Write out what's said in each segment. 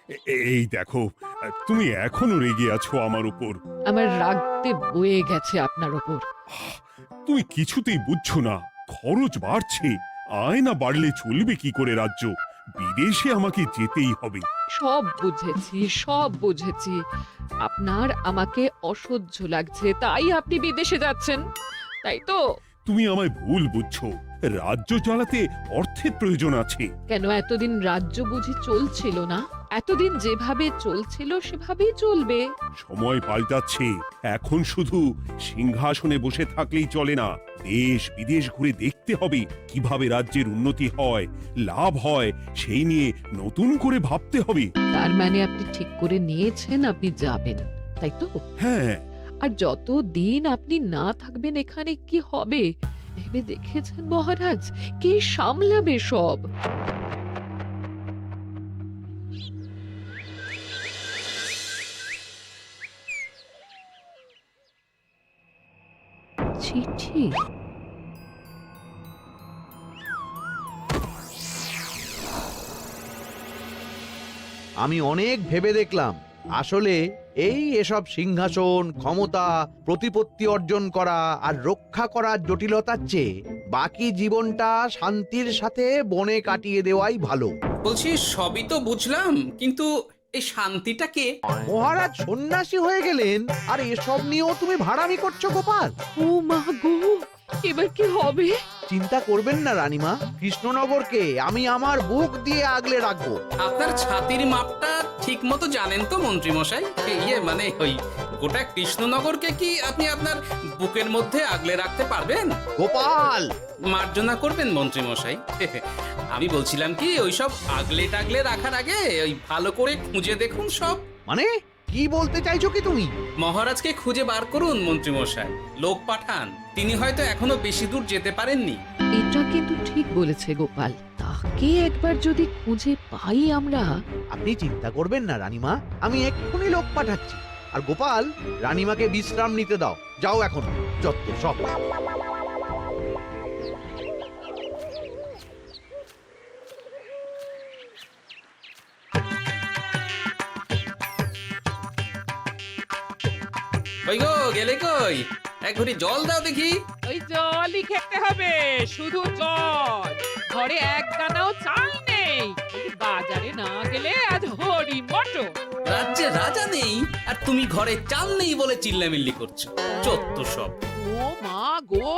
এই দেখো, তুমি এখনো রেগে আছো আমার উপর। আমার রাগতে বয়ে গেছে আপনার ওপর। তুমি কিছুতেই বুঝছো না, খরচ বাড়ছে। আয় না বাড়লে চলবে কি করে রাজ্য? বিদেশে আমাকে যেতেই হবে। সব বুঝেছি, সব বুঝেছি। আপনার আমাকে অসহ্য লাগছে, তাই আপনি বিদেশে যাচ্ছেন, তাই তো? তুমি আমায় ভুল বুঝছো। রাজ্য চালাতে অর্থের প্রয়োজন আছে। কেন এতদিন রাজ্য বুঝি চলছিল না? এতদিন যেভাবে চলছিল সেভাবেই চলবে। সময় পাল্টাচ্ছে। এখন শুধু সিংহাসনে বসে থাকলেই চলে না, দেশ বিদেশ ঘুরে দেখতে হবে কিভাবে রাজ্যের উন্নতি হয়, লাভ হয়, সেই নিয়ে নতুন করে ভাবতে হবে। তার মানে আপনি ঠিক করে নিয়েছেন আপনি যাবেন, তাই তো? হ্যাঁ। আর যতদিন আপনি না থাকবেন এখানে কি হবে ভেবে দেখেছেন মহারাজ? কে সামলাবে সব? চিঠি? আমি অনেক ভেবে দেখলাম, আসলে এসব সিংহাসন, ক্ষমতা, প্রতিপত্তি অর্জন করা আর রক্ষা করার জটিলতার চেয়ে বাকি জীবনটা শান্তির সাথে বনে কাটিয়ে দেওয়াই ভালো। বলছি সবই তো বুঝলাম, কিন্তু এই শান্তিটা কে? মহারাজ সন্ন্যাসী হয়ে গেলেন আর এসব নিয়েও তুমি ভাড়ামি করছো গোপাল? ও মা গো, এবার কি হবে? চিন্তা করবেন না রানীমা, কৃষ্ণনগরকে আমি আমার বুক দিয়ে আগলে রাখবো। আপনার ছাতির মাপটা ঠিক মতো জানেন তো মন্ত্রী মশাই? মানে ওই গোটা কৃষ্ণনগরকে কি আপনি আপনার বুকের মধ্যে আগলে রাখতে পারবেন? গোপাল! মার্জনা করবেন মন্ত্রী মশাই। আমি বলছিলাম কি, ওইসব আগলে টাগলে রাখার আগে ওই ভালো করে খুঁজে দেখুন সব। মানে কি বলতে চাইছো কি তুমি? মহারাজকে খুঁজে বার করুন মন্ত্রী মশাই, লোক পাঠান। তিনি হয়তো এখনো বেশি দূর যেতে পারেননি। এটা কিন্তু ঠিক বলেছে গোপাল, তাকে একবার যদি খুঁজে পাই আমরা। আপনি চিন্তা করবেন না রানীমা, আমি এক্ষুনি লোক পাঠাচ্ছি। আর গোপাল, রানীমাকে বিশ্রাম নিতে দাও। যাও এখন, যত সব। ওই গো, গেলে কই? এক ঘটি জল দাও দেখি। ওই জলই খেতে হবে, শুধু জল। ঘরে এক দানাও চাল নেই। যদি বাজারে না গেলে আজ হরি মটর। রাজ্যে রাজা নেই আর তুমি ঘরে চাল নেই বলে চিল্লামিল্লি করছো, চত্ব সব। ও মা গো,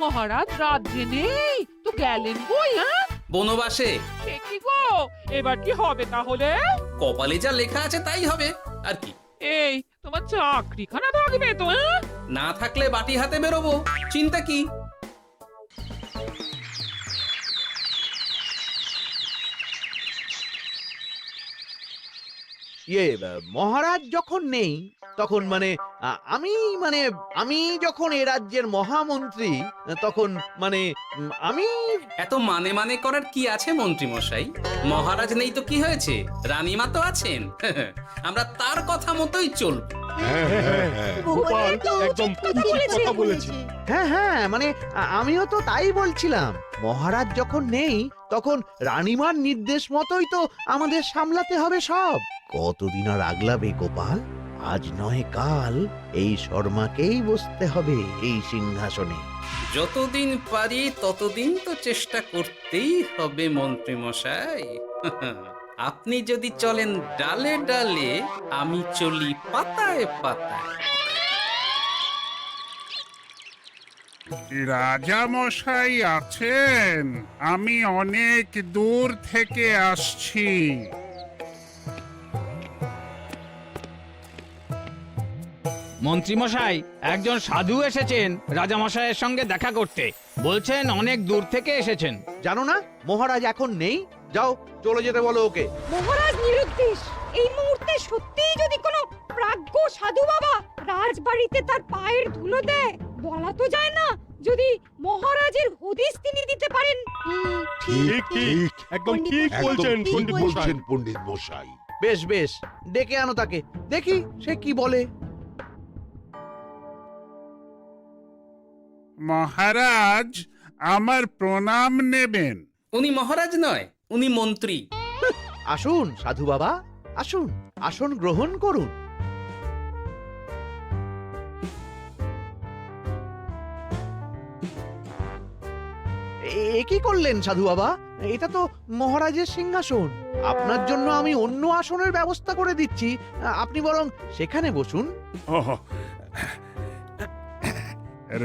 মহারাজ রাজ্যে নেই তো গেলেন কই? হ্যাঁ, বনবাসে। সে কি গো, এবার কি হবে তাহলে? কপালে যা লেখা আছে তাই হবে, আর কি। এই তোমার চাকরিখানা থাকবে তো? হ্যাঁ? না থাকলে বাটি হাতে বেরোবো, চিন্তা কি? মহারাজ যখন নেই তখন মানে আমি যখন এ রাজ্যের মহামন্ত্রী, তখন আমি এত মানে মানে করার কি আছে মন্ত্রী মশাই? মহারাজ নেই তো কি হয়েছে, রানীমা তো আছেন। আমরা তার কথা মতোই চলব। গোপাল একদম উচিত কথা বলেছে। হ্যাঁ হ্যাঁ, আমিও তো তাই বলছিলাম। মহারাজ যখন নেই তখন রানীমার নির্দেশ মতোই তো আমাদের সামলাতে হবে সব। কতদিন আর আগলাবে গোপাল? আজ নয় কাল এই শর্মাকেই বসতে হবে এই সিংহাসনে। যতদিন পারি ততদিন তো চেষ্টা করতেই হবে মন্ত্রী মশাই। আপনি যদি চলেন ডালে ডালে, আমি চলি পাতায় পাতায়। রাজা মশাই আছেন? আমি অনেক দূর থেকে আসছি। মন্ত্রীমশাই, একজন সাধু এসেছেন রাজামশাইয়ের সঙ্গে দেখা করতে। বলছেন অনেক দূর থেকে এসেছেন। জানো না মহারাজ এখন নেই? যাও, চলে যেতে বলো ওকে। মহারাজ নিরুদ্দেশ। এই মুহূর্তে সত্যিই যদি কোনো প্রাজ্ঞ সাধু বাবা রাজবাড়িতে তার পায়ের ধুলো দেয়, বলা তো যায় না যদি মহারাজের হদিস তিনি দিতে পারেন। ঠিক ঠিক, একদম ঠিক বলছেন পণ্ডিত মশাই। বেশ বেশ, ডেকে আনো তাকে, দেখি সে কি বলে। মহারাজ, আমার প্রণাম নেবেন। উনি মহারাজ নয়, উনি মন্ত্রী। আসুন সাধু বাবা, আসুন আসন গ্রহণ করুন। এ কি করলেন সাধু বাবা? এটা তো মহারাজের সিংহাসন। আপনার জন্য আমি অন্য আসনের ব্যবস্থা করে দিচ্ছি, আপনি বরং সেখানে বসুন। ওহ,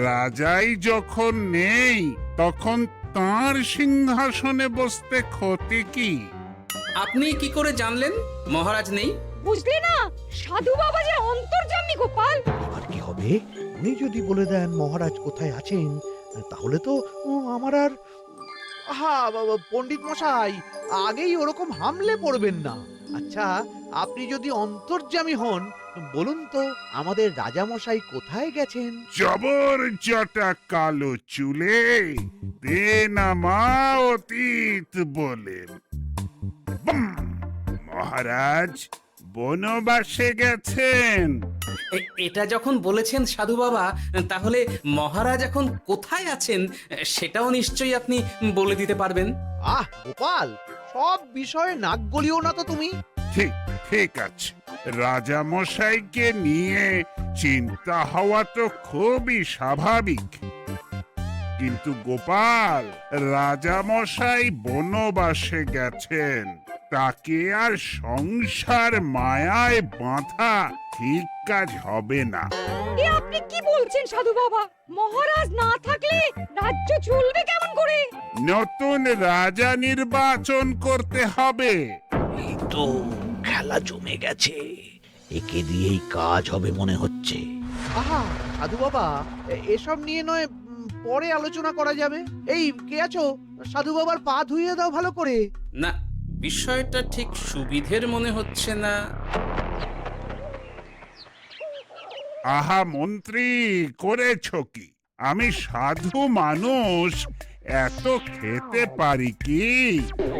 রাজাই যখন নেই তখন তার সিংহাসনে বসতে ক্ষতি কি? আপনি কি করে জানলেন মহারাজ নেই? বুঝলি না, সাধু বাবা যে অন্তর্যামী গোপাল। এবার কি হবে? উনি যদি বলে দেন মহারাজ কোথায় আছেন, তাহলে তো আমার আর বাবা, পণ্ডিত মশাই আগেই ওরকম হামলে পড়বেন না। আচ্ছা, আপনি যদি অন্তর্যামী হন, বলুন তো আমাদের রাজা মশাই কোথায় গেছেন? জবর জটা কালো চুলে দেনামা অতীত বলেন। বুম! মহারাজ বনবাসে গেছেন। এটা যখন বলেছেন সাধু বাবা, তাহলে মহারাজ এখন কোথায় আছেন সেটাও নিশ্চয়ই আপনি বলে দিতে পারবেন। গোপাল, সব বিষয়ে নাক গলিও না তো তুমি। ঠিক ঠিক আছে, রাজা মশাইকে নিয়ে চিন্তা হওয়া তো খুবই স্বাভাবিক, কিন্তু গোপাল, রাজা মশাই বনবাসে গেছেন, তাকে আর সংসার মায়ায় বাঁধা ঠিক কাজ হবে না। এ আপনি কি বলছেন সাধু বাবা? মহারাজ না থাকলে রাজ্য চলবে কেমন করে? নতুন রাজা নির্বাচন করতে হবে। এই তো খেলা জমে গেছে, একে দিয়েই কাজ হবে মনে হচ্ছে। সাধু বাবা, এসব নিয়ে নয় পরে আলোচনা করা যাবে। এই কে আছো? সাধু বাবার পা ধুইয়ে দাও ভালো করে। না, বিষয়টা ঠিক সুবিধের মনে হচ্ছে না। আহা মন্ত্রী, করেছ কি? আমি সাধু মানুষ, এত খেতে পারি কি?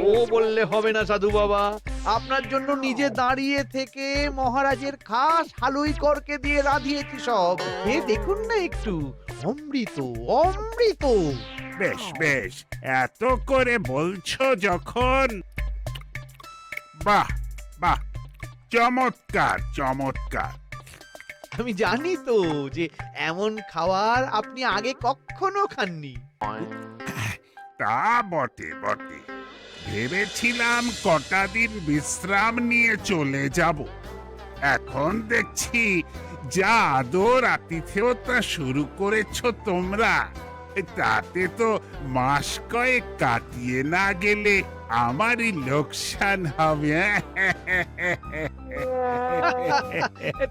ও বললে হবে না সাধু বাবা, আপনার জন্য নিজে দাঁড়িয়ে থেকে মহারাজের খাস হালুই করকে দিয়ে রাঁধিয়েছি সব। দেখুন না একটু, অমৃত অমৃত। বেশ বেশ, এত করে বলছো যখন, বাহ বাহ, চমৎকার চমৎকার। আমি জানি তো যে এমন খাবার আপনি আগে কখনো খাননি। তা বটে বটে, ভেবেছিলাম কটা দিন বিশ্রাম নিয়ে চলে যাব। এখন দেখছি যা আদর আতিথেয়তা শুরু করেছো তোমরা, তাতে তো মাস কয়েক কাটিয়ে না গেলে আমারই লোকসান হবে।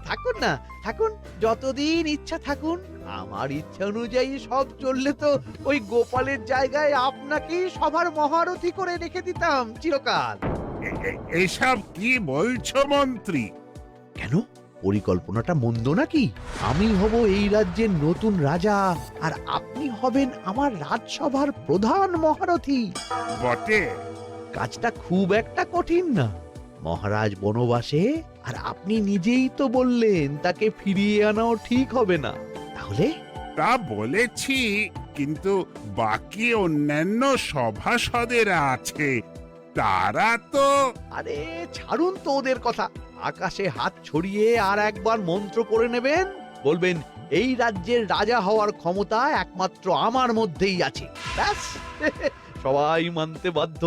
থাকুন না, থাকুন, যতদিন ইচ্ছা থাকুন। আমার ইচ্ছা অনুযায়ী সব চললে তো ওই গোপালের জায়গায় আপনাকেই সবার মহারথী করে রেখে দিতাম চিরকাল। এসব কি বলছো মন্ত্রী? কেন, পরিকল্পনাটা মন্দ নাকি? আমি হব এই রাজ্যের নতুন রাজা, আর আপনি হবেন আমার রাজসভার প্রধান মহারথী। বটে, কাজটা খুব একটা কঠিন না। মহারাজ বনবাসে, আর আপনি নিজেই তো বললেন তাকে ফিরিয়ে আনাও ঠিক হবে না। তাহলে তা বলেছি, কিন্তু বাকি অন্যান্য সভাসদেরা আছে, তারা তো। আরে ছাড়ুন তো ওদের কথা। আকাশে হাত ছড়িয়ে আর একবার মন্ত্র পড়ে নেবেন, বলবেন এই রাজ্যের রাজা হওয়ার ক্ষমতা একমাত্র আমার মধ্যেই আছে। ব্যাস, সবাই মানতে বাধ্য।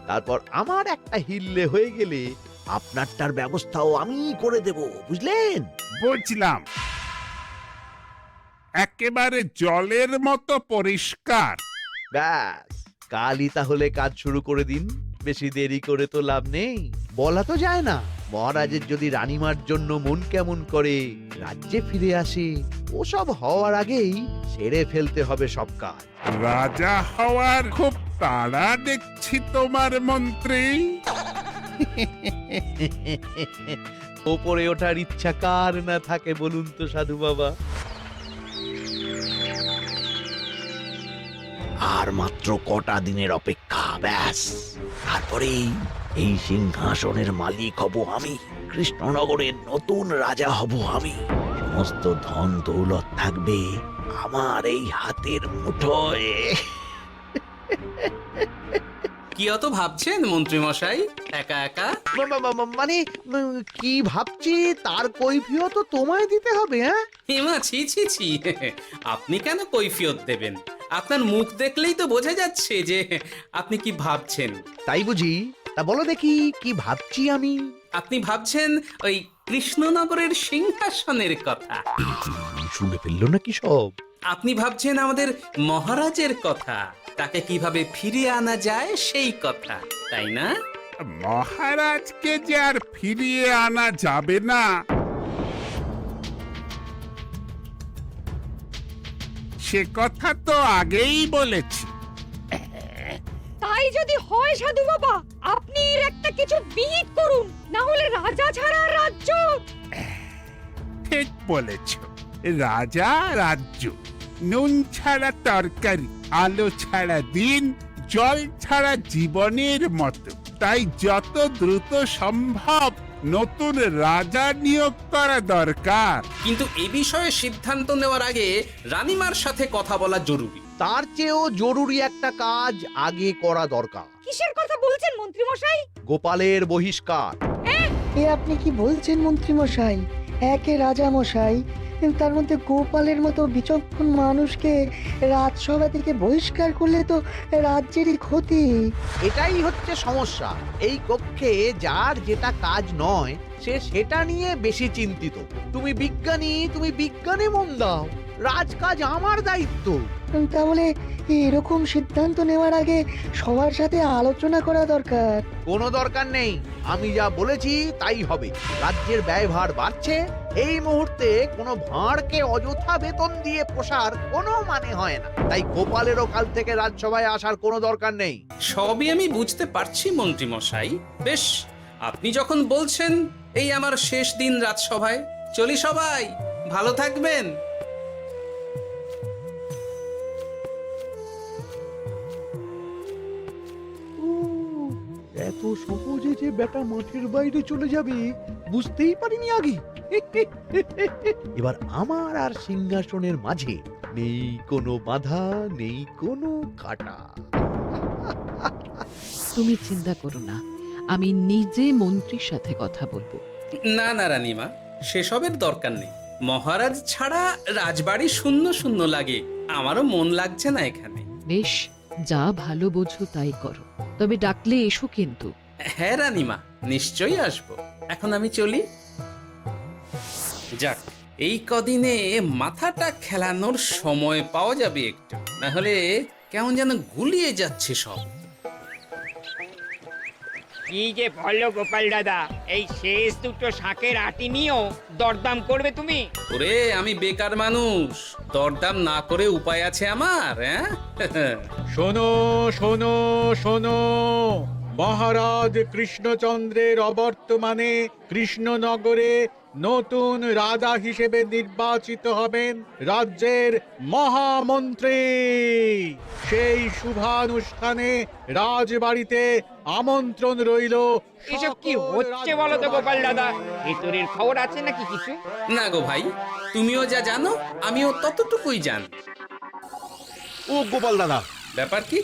তারপর আমার একটা হিল্লে হয়ে গেলে আপনারটার ব্যবস্থাও আমি করে দেব, বুঝলেন? বুঝলাম, একেবারে জলের মতো পরিষ্কার। ব্যাস, কালই তাহলে কাজ শুরু করে দিন। বেশি দেরি করে তো লাভ নেই। বলা তো যায় না, মহারাজের যদি রানীমার জন্য মন কেমন করে, রাজ্যে ফিরে আসে, ওসব হওয়ার আগেই সেরে ফেলতে হবে সব কাজ। রাজা হওয়ার খুব তাড়া দেখছি তোমার মন্ত্রী। ওপরে ওঠার ইচ্ছা কার না থাকে বলুন তো সাধু বাবা? আর মাত্র কটা দিনের অপেক্ষা, ব্যাস, তারপরেই এই সিংহাসনের মালিক হব আমি। কৃষ্ণনগরের নতুন রাজা হব আমি। সমস্ত ধন দৌলত থাকবে আমার এই হাতের মুঠোয়। কি অত ভাবছেন মন্ত্রী মশাই একা একা? মানে কি ভাবছি তার কৈফিয়ত তো তোমায় দিতে হবে, হ্যাঁ? হিমা ছি ছি ছি, আপনি কেন কৈফিয়ত দেবেন? আপনার মুখ দেখলেই তো বোঝা যাচ্ছে যে আপনি কি ভাবছেন। তাই বুঝি? তা বলো দেখি কি ভাবছি আমি। আপনি ভাবছেন ওই কৃষ্ণনগরের সিংহাসনের কথা। শুনে ফেললো নাকি সব? আপনি ভাবছেন আমাদের মহারাজের কথা, তাকে কিভাবে ফিরিয়ে আনা যায় সেই কথা, তাই না? মহারাজকে যে আর ফিরিয়ে আনা যাবে না সে কথা তো আগেই বলেছি। তাই যদি হয় সাধু বাবা, আপনি এর একটা কিছু বিহিত করুন, না হলে রাজা ছাড়া রাজ্য। ঠিক বলেছ, রাজা রাজ্য, নুন ছাড়া তরকারি, আলো ছাড়া দিন, জল ছাড়া জীবনের মতো। তাই যত দ্রুত সম্ভব নতুন রাজা নিয়োগ করা দরকার। কিন্তু এ বিষয়ে সিদ্ধান্ত নেওয়ার আগে রানীমার সাথে কথা বলা জরুরি। তার চেয়েও জরুরি একটা কাজ আগে করা দরকার। কিসের কথা বলছেন মন্ত্রী মশাই? গোপালের বহিষ্কার। এ আপনি কি বলছেন মন্ত্রী মশাই? একে রাজা মশাই, তার মধ্যে গোপালের মতো বিচক্ষণ মানুষকে রাজসভা থেকে বহিষ্কার করলে তো রাজ্যেরই ক্ষতি। এটাই হচ্ছে সমস্যা। এই কক্ষে যার যেটা কাজ নয় সে সেটা নিয়ে বেশি চিন্তিত। তুমি বিজ্ঞানী, তুমি বিজ্ঞানে মন দাও, রাজকাজ আমার দায়িত্ব। তাহলে এরকম সিদ্ধান্ত নেওয়ার আগে সবার সাথে আলোচনা করা দরকার। কোনো দরকার নেই, আমি যা বলেছি তাই হবে। রাজ্যের ব্যয়ভার বাড়ছে, এই মুহূর্তে কোনো ভাঁড়কে অযথা বেতন দিয়ে পোষার কোনো মানে হয় না। তাই গোপালেরও কাল থেকে রাজসভায় আসার কোনো দরকার নেই। সবই আমি বুঝতে পারছি মন্ত্রী মশাই। বেশ, আপনি যখন বলছেন, এই আমার শেষ দিন রাজসভায়, চলি সবাই, ভালো থাকবেন। এত সহজে যে বেটা মাঠের বাইরে চলে যাবে বুঝতেই পারিনি আগে। এবার আমার আর সিংহাসনের মাঝে নেই কোনো বাধা, নেই কোনো কাটা। তুমি চিন্তা করো না, আমি নিজে মন্ত্রীর সাথে কথা বলবো। না না রানীমা, সেসবের দরকার নেই। মহারাজ ছাড়া রাজবাড়ি শূন্য শূন্য লাগে, আমারও মন লাগছে না এখানে। বেশ, যা ভালো বোঝো তাই করো, তবে ডাকলে এসো কিন্তু। হ্যাঁ রানীমা, নিশ্চয়ই আসবো। এখন আমি চলি। যাক, এই কদিনে মাথাটা খেলানোর সময় পাওয়া যাবে একটু, না হলে কেমন যেন গুলিয়ে যাচ্ছে সব। কি যে বলো গোপাল দাদা, এই শেষ দুটো শাঁখের আটি নিয়েও দরদাম করবে তুমি? ওরে, আমি বেকার মানুষ, দরদাম না করে উপায় আছে আমার? হ্যাঁ শোনো শোনো শোনো, মহারাজ কৃষ্ণচন্দ্রের অবর্তমানে কৃষ্ণনগরে নতুন রাজা হিসেবে নির্বাচিত হবেন রাজ্যের মহামন্ত্রী। সেই শুভানুষ্ঠানে রাজবাড়িতে আমন্ত্রণ রইল। এসব কি হচ্ছে বলো তো গোপাল দাদা? ভেতরের খবর আছে নাকি কিছু? না গো ভাই, তুমিও যা জানো আমিও ততটুকুই জানি। ও গোপাল দাদা, ব্যাপার কি?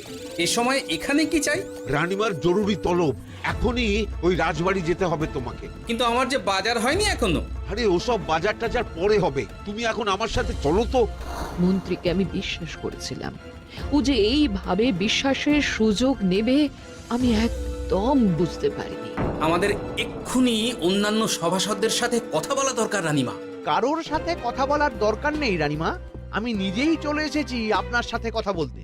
এ সময় এখানে কি চাই? রানীমার জরুরি তলব, এখনই ওই রাজবাড়ি যেতে হবে তোমাকে। কিন্তু আমার যে বাজার হয়নি এখনো। আরে ওসব বাজার টাজার পরে হবে, তুমি এখন আমার সাথে চলো তো। মন্ত্রীকে আমি বিশ্বাস করেছিলাম, ও যে এইভাবে বিশ্বাসের সুযোগ নেবে আমি একদম বুঝতে পারিনি। আমাদের এক্ষুনি অন্যান্য সভাসদদের সাথে কথা বলা দরকার রানীমা। কারোর সাথে কথা বলার দরকার নেই রানীমা, আমি নিজেই চলে এসেছি আপনার সাথে কথা বলতে।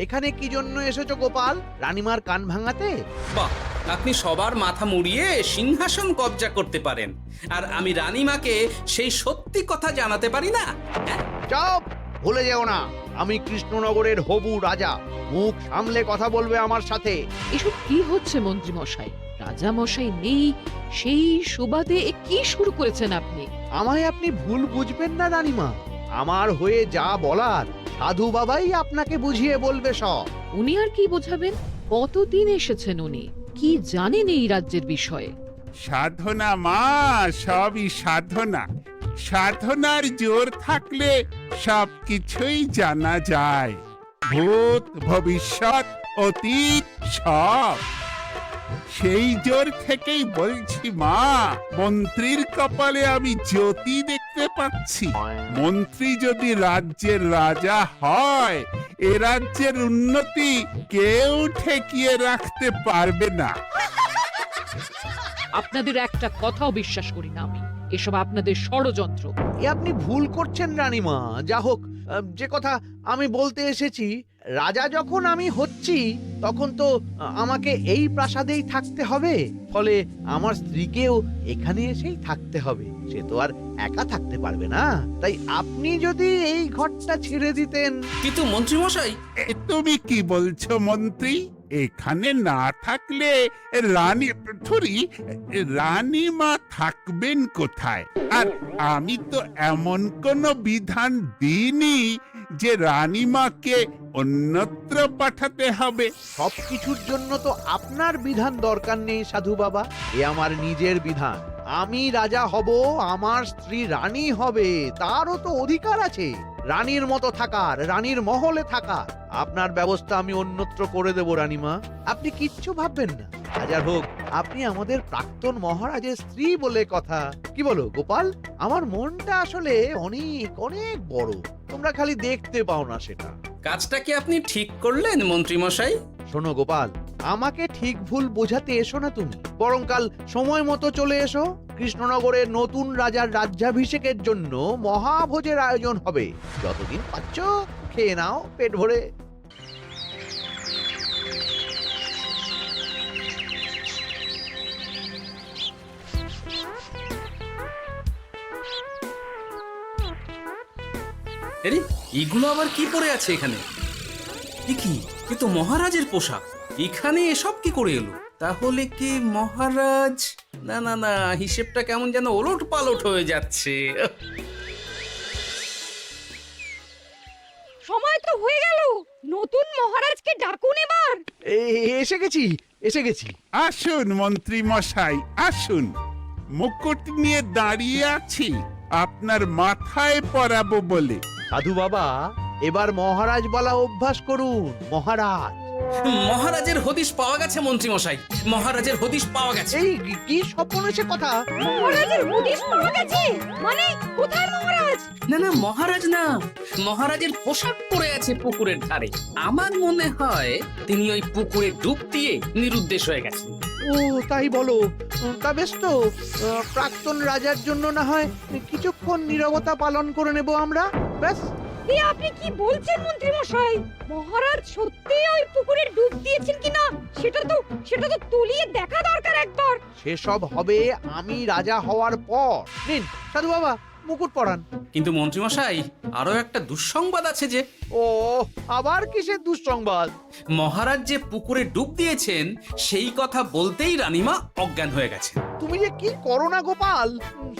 এখানে কি জন্য এসেছো গোপাল? রানীমার কান ভাঙাতে? বাহ, আপনি সবার মাথা মুড়িয়ে সিংহাসন কবজা করতে পারেন, আর আমি রানীমাকে সেই সত্যি কথা জানাতে পারি না? চুপ! ভুলে যেও না, আমি কৃষ্ণনগরের হবু রাজা। মুখ সামলে কথা বলবে আমার সাথে। এসব কি হচ্ছে মন্ত্রী মশাই? রাজা মশাই নেই, সেই সুবাদে এ কি শুরু করেছেন আপনি? আমায় আপনি ভুল বুঝবেন না রানীমা, আমার হয়ে যা বলার সাধু বাবাই আপনাকে বুঝিয়ে বলবে সব। উনি আর কি বোঝাবেন? কতদিন এসেছেন উনি, কি জানেন এই রাজ্যের বিষয়ে? সাধনা মা, সবই সাধনা। সাধনার জোর থাকলে সবকিছুই জানা যায়। ভূত ভবিষ্যৎ অতীত সব। সেই জোর থেকেই বলছি মা, মন্ত্রীর কপালে আমি জ্যোতি দেখতে পাচ্ছি। মন্ত্রী যদি রাজ্যের রাজা হয়, এ রাজ্যের উন্নতি কেউ ঠেকিয়ে রাখতে পারবে না। আপনাদের একটা কথাও বিশ্বাস করি না আমি, এসব আপনাদের ষড়যন্ত্র। এ আপনি ভুল করছেন রানীমা। যা হোক, যে কথা আমি বলতে এসেছি, রাজা যখন আমি হচ্ছি তখন তো আমাকে এই প্রাসাদেই থাকতে হবে, ফলে আমার স্ত্রীকেও এখানে এসেই থাকতে হবে। সে তো আর একা থাকতে পারবে না। তাই আপনি যদি এই ঘরটা ছেড়ে দিতেন। কিন্তু মন্ত্রী মশাই, তুমি কি বলছো মন্ত্রী? এখানে না থাকলে রানীমা থাকবেন কোথায়? আর আমি তো এমন কোনো বিধান দিইনি যে রানীমাকে অন্যত্র পাঠাতে হবে। সবকিছুর জন্য তো আপনার বিধান দরকার নেই সাধু বাবা, এ আমার নিজের বিধান। আমি রাজা হব, আমার স্ত্রী রানী হবে, তারও তো অধিকার আছে রানীর মতো থাকার, রানীর মহলে থাকার। আপনার ব্যবস্থা আমি অন্যত্র করে দেব রানীমা, আপনি কিচ্ছু ভাববেন না। হাজার হোক আপনি আমাদের প্রাক্তন মহারাজের স্ত্রী বলে কথা। কি বলো গোপাল? আমার মনটা আসলে অনেক অনেক বড়, তোমরা খালি দেখতে পাও না সেটা। কাজটা কি আপনি ঠিক করলেন মন্ত্রী মশাই? শোনো গোপাল, আমাকে ঠিক ভুল বোঝাতে এসো না তুমি, বরং কাল সময় মতো চলে এসো। কৃষ্ণনগরের নতুন রাজার রাজ্যাভিষেকের জন্য মহাভোজের আয়োজন হবে। যতদিন পাচ্ছ খেয়ে নাও পেট ভরে। আরে এগুলো আবার কি পরে আছে এখানে? কি এ তো মহারাজের পোশাক, এখানে এসব কি করে এলো? তাহলে কি মহারাজ? না না না, হিসেবটা কেমন যেন ওলট পালট হয়ে যাচ্ছে। সময় তো হয়ে গেল, নতুন মহারাজকে ডাকুন এবার। এসে গেছি, এসে গেছি। আসুন মন্ত্রী মশাই, আসুন। মুকুট নিয়ে দাঁড়িয়ে আছি আপনার মাথায় পরাবো বলে। সাধু বাবা, এবার মহারাজ বলা অভ্যাস করুন। মহারাজ। মহারাজের হদিশ পাওয়া গেছে মন্ত্রী মশাই, মহারাজের হদিশ পাওয়া গেছে। এই কি সর্বনেশে কথা! মহারাজের হদিশ পাওয়া গেছে মানে? কোথায় মহারাজ? না না, মহারাজ না, মহারাজের পোশাক পরে আছে পুকুরের ধারে। আমার মনে হয় তিনি ওই পুকুরে ডুব দিয়ে নিরুদ্দেশ হয়ে গেছেন। ও তাই বলো? তা বেশ তো, প্রাক্তন রাজার জন্য না হয় কিছুক্ষণ নীরবতা পালন করে নেব আমরা, ব্যাস। এ আপনি কি বলছেন মন্ত্রী মশাই? মহারাজ সত্যি ওই পুকুরে ডুব দিয়েছেন কিনা সেটা তো তলিয়ে দেখা দরকার একবার। সেসব হবে আমি রাজা হওয়ার পর। নিন সাধু বাবা, মুকুট পরান। কিন্তু মন্ত্রী মশাই, আরো একটা দুঃসংবাদ আছে যে। ও আবার কিসের দুঃসংবাদ? মহারাজ যে পুকুরে ডুব দিয়েছেন সেই কথা বলতেই রানীমা অজ্ঞান হয়ে গেছে। তুমি যে কি করো না গোপাল,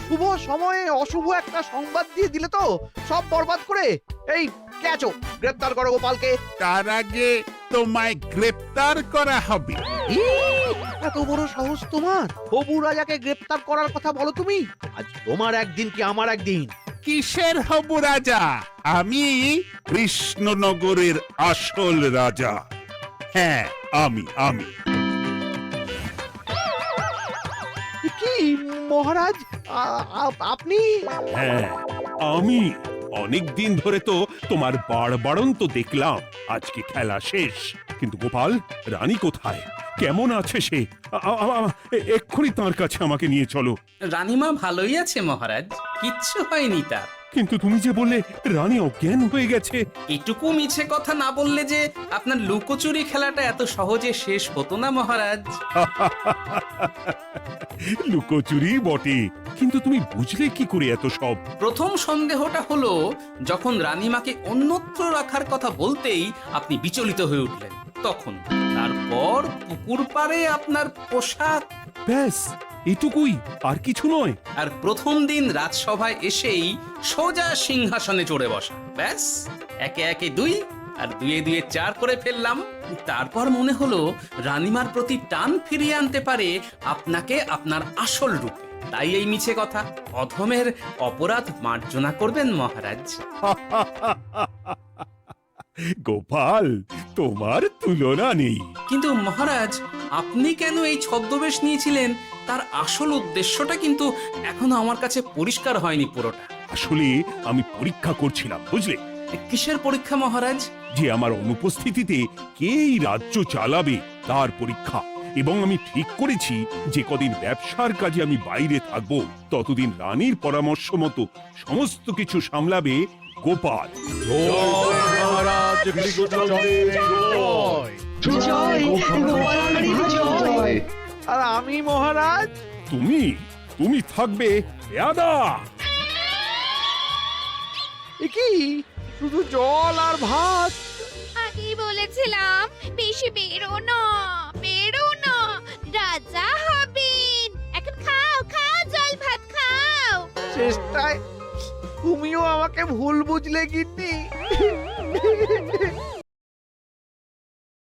শুভ সময়ে অশুভ একটা সংবাদ দিয়ে দিলে তো সব বরবাদ করে। এই কে আছো? গ্রেপ্তার করো গোপালকে। তার আগে তোমায় গ্রেপ্তার করা হবে। এত বড় সাহস তোমার? হবু রাজাকে গ্রেপ্তার করার কথা বলো তুমি? আজ তোমার একদিন কি আমার একদিন। কিসের হবু রাজা? আমি কৃষ্ণনগরের আসল রাজা। হ্যাঁ, আমি। কি মহারাজ, আপনি? হ্যাঁ, আমি। অনেক দিন ধরে তো তোমার বাড়বাড়ন্ত দেখলাম, আজকে খেলা শেষ। কিন্তু গোপাল, রানী কোথায়? কেমন আছে সে? এক্ষুনি তার কাছে আমাকে নিয়ে চলো। রানীমা ভালোই আছে মহারাজ, কিচ্ছু হয়নি তার। কিন্তু তুমি যে বললে রানী অজ্ঞান হয়ে গেছে। এটুকু মিছে কথা না বললে যে আপনার লুকোচুরি খেলাটা এত সহজে শেষ হতো না মহারাজ। লুকোচুরি বটে, কিন্তু তুমি বুঝলে কি করে এত সব? প্রথম সন্দেহটা হলো যখন রানীমাকে অন্যত্র রাখার কথা বলতেই আপনি বিচলিত হয়ে উঠলেন, তখন। তারপর পুকুর পাড়ে আপনার পোশাক। ব্যাস এটুকুই, আর কিছু নয়। আর প্রথম দিন রাজসভায় এসেই সোজা সিংহাসনে চড়ে বসা। ব্যাস, একে একে 2 আর 2 2 4 করে ফেললাম। তারপর মনে হলো রানীমার প্রতি টান ফিরিয়ে আনতে পারে আপনাকে আপনার আসল রূপে। তাই এই মিছে কথা। অধমের অপরাধ মার্জনা করবেন মহারাজ। গোপাল, তোমার তুলনা নেই। কিন্তু মহারাজ, আপনি কেন এই ছদ্মবেশ নিয়েছিলেন তার আসল উদ্দেশ্যটা কিন্তু এখনো আমার কাছে পরিষ্কার হয়নি পুরোটা। আসলে আমি পরীক্ষা করছিলাম, বুঝলে, কিসের পরীক্ষা মহারাজ? যে আমার অনুপস্থিতিতে কে এই রাজ্য চালাবে তার পরীক্ষা। এবং আমি ঠিক করেছি যে কদিন ব্যবসার কাজে আমি বাইরে থাকব, ততদিন রানীর পরামর্শ মতো সমস্ত কিছু সামলাবে গোপাল। আর আমি মহারাজ? তুমি থাকবে পেয়াদা। এ কি শুধু জল আর ভাত? আগেই বলেছিলাম বেশি বেরো না, বেরো না, রাজা হবেন। এখন খাও খাও, জল ভাত খাও। চেষ্টায় তুমিও আমাকে ভুল বুঝলে গিন্নি।